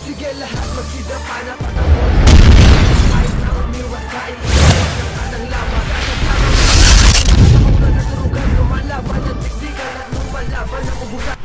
Sige lahat magsidapa na patapon. Kahit na umiwas ka iiwas ng kanang lamas. Ako na naturugan lumalaban ng tikdikan at lumalaban ng ubusan.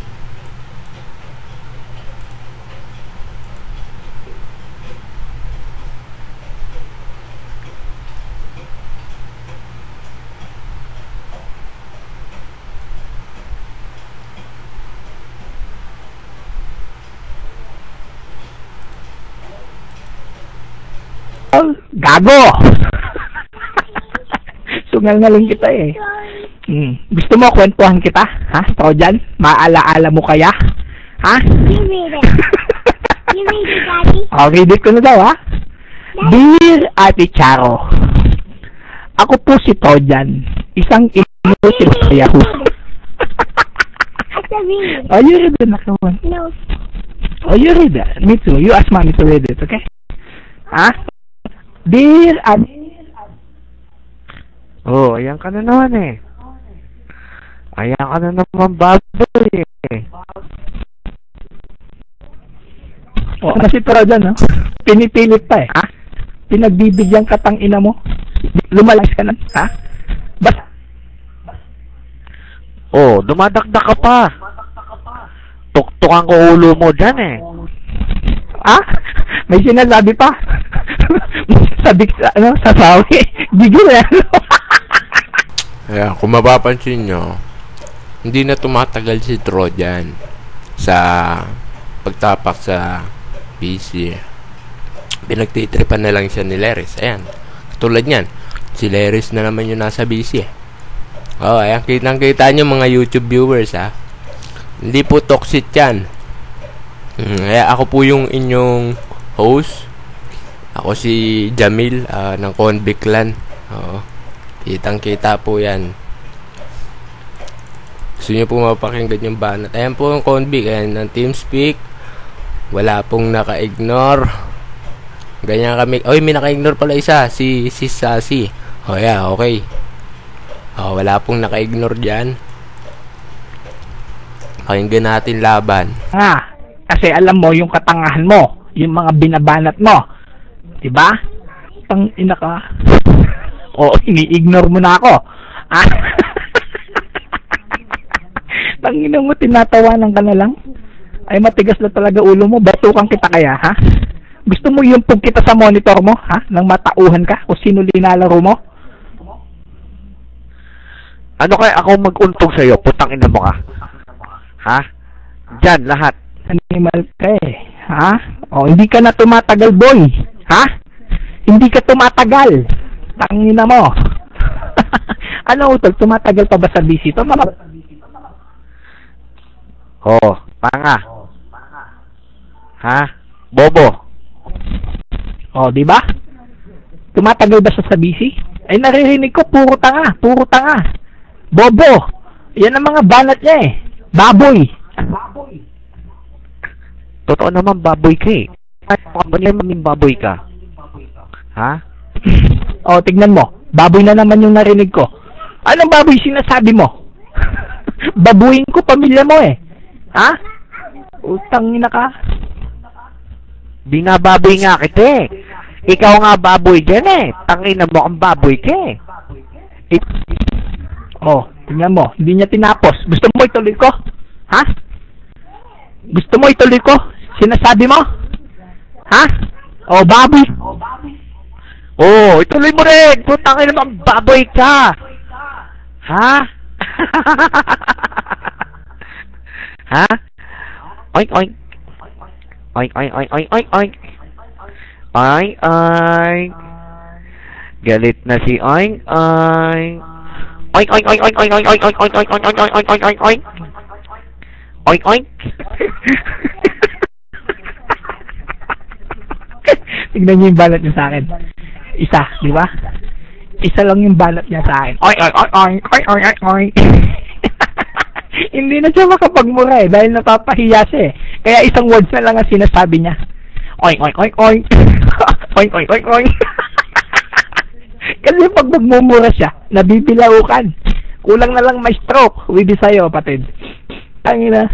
Gago! Sungal-ngaling kita eh. Gusto mo kwentuhan kita? Ha? Trojan? Maalaala mo kaya? Ha? You read it. You read it, Daddy. Oh, read it ko na daw ha? Dear Ate Charo, ako po si Trojan, isang inutil sa Yahoo. I said read. Oh, you read it, nakawan. No. Oh, you read it. Me too. You ask mommy to read it, okay? Ha? Dear Ate... Oh, ayan ka na naman eh. Ayan ka na naman baboy eh. Oh, kasi Trojan, no? Pinipilit pa eh, ha? Pinagbibigyan ka tang ina mo. Lumalas ka na, ha? Basta... Oh, dumadakdak ka pa. Tuktukan ko ulo mo dyan eh. Ha? May sinasabi pa. Sabi ano, sasawi. Gigil eh. Ayan, kung mapapansin nyo, hindi na tumatagal si Trojan sa pagtapak sa PC. Pinagtitripan na lang siya ni Leris. Ayan, katulad nyan, si Leris na naman yung nasa PC. Oh, ayan, kitang-kita nyo mga YouTube viewers ha. Hindi po toxic yan. Kaya ako po yung inyong host. Ako si Jamil ng Convict Clan. Oo. Kitang-kita po yan. Gusto nyo po mapakinggan yung banat. Ayan po yung Convict. Ayan ng TeamSpeak. Wala pong naka-ignore. Ganyan kami. Oy, may naka-ignore pala isa. Si Sassy. Oh yeah, okay. Oh, wala pong naka-ignore dyan. Pakinggan natin laban. Kasi alam mo yung katangahan mo. Yung mga binabanat mo. Diba? Tang ina ka. O, ini-ignore mo na ako. Tang ina mo, tinatawanan ka na lang. Ay, matigas na talaga ulo mo. Batukan kita kaya, ha? Gusto mo yung pug kita sa monitor mo, ha? Nang matauhan ka kung sino linalaro mo? Ano kaya ako mag-untog sa'yo? Putang ina mo ka. Ha? Diyan, lahat. Animal ka eh. Ha? O, hindi ka na tumatagal, boy. Ha? Hindi ka tumatagal. Tangina mo. Ano utol? Tumatagal pa ba sa busy to? Oh, tanga. Ha? Bobo. Oh, di ba? Tumatagal ba sa busy? Ay, naririnig ko, puro tanga. Puro tanga. Bobo. Yan ang mga banat niya eh. Baboy. Totoo naman baboy ka eh. Ano yung maming baboy ka? Ha? O, tignan mo. Baboy na naman yung narinig ko. Anong baboy sinasabi mo? Babuyin ko pamilya mo eh. Ha? Utang ina ka. Binababoy nga kita eh. Ikaw nga baboy dyan eh. Tangina mo ang baboy ka eh. Oh, tingnan mo. Hindi niya tinapos. Gusto mo ituloy ko? Ha? Gusto mo ituloy ko? Sinasabi mo? Ha? Oh, baboy. Oh, ituloy mo rin. Putangin naman, baboy ka. Ha? Ha? Oink, oink. Oink, oink, oink, oink, oink, oink. Oink, oink. Galit na si oink, oink. Oink, oink, oink, oink, oink, oink, oink, oink, oink, oink, oink, oink, oink, oink, oink, oink. Oink, oink. Tignan niyo yung balat niya sa akin. Isa, di ba? Isa lang yung balat niya sa akin. Oink, oink, oink, oink, oink, oink, oink, oink. Hindi na siya makapagmura eh, dahil napapahiya siya eh. Kaya isang words na lang ang sinasabi niya. Oink, oink, oink, oink. Oink, oink, oink, oink. Kasi pag magmumura siya, nabibilaukan. Kulang na lang may stroke. Widi sa'yo, patid. Tangina.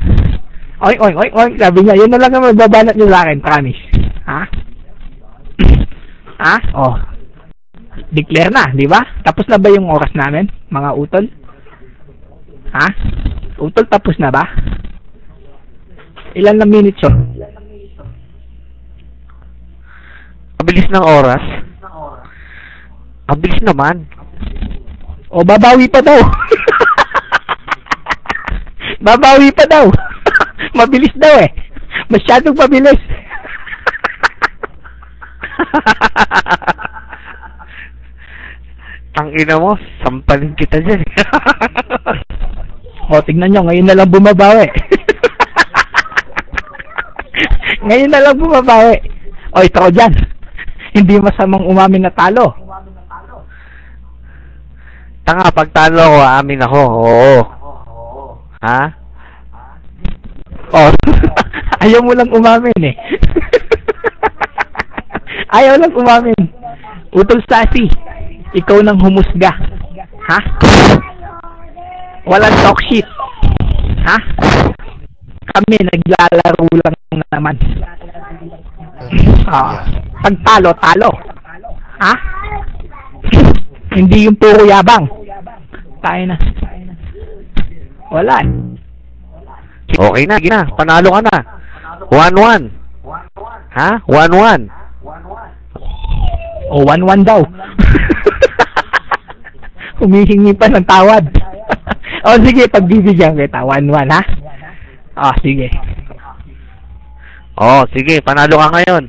Oink, oink, oink, oink. Sabi niya, yun na lang ang magbabanat niyo sa akin, promise. Ha? Ha? Oh. Declare na, di ba? Tapos na ba yung oras namin, mga utol? Ha? Utol, tapos na ba? Ilan na minutes yun? Mabilis ng oras? Mabilis naman. O, babawi pa daw. Babawi pa daw. Mabilis daw eh. Masyadong mabilis. Ang ina mo, sampalin kita dyan. O, tignan nyo, ngayon na lang bumabawi. Ngayon na lang bumabawi. O, ito ko dyan. Hindi masamang umamin na talo. Tanga, pag talo ako, amin ako. Oo. Ha? Oh, ayaw mo lang umamin eh. Ayaw lang umamin. Utol Sassy, ikaw nang humusga. Ha? Walang talk shit. Ha? Kami naglalaro lang naman. Pag talo, talo. Ha? Hindi yung puro yabang. Tayo na. Wala. Okay na, gina. Panalo ka na. 1-1. Ha? 1-1. O, 1-1 daw. Humihingi pa ng tawad. O, sige, pagbibigyan kita. 1-1, ha? O, sige. Oh, sige, panalo ka ngayon.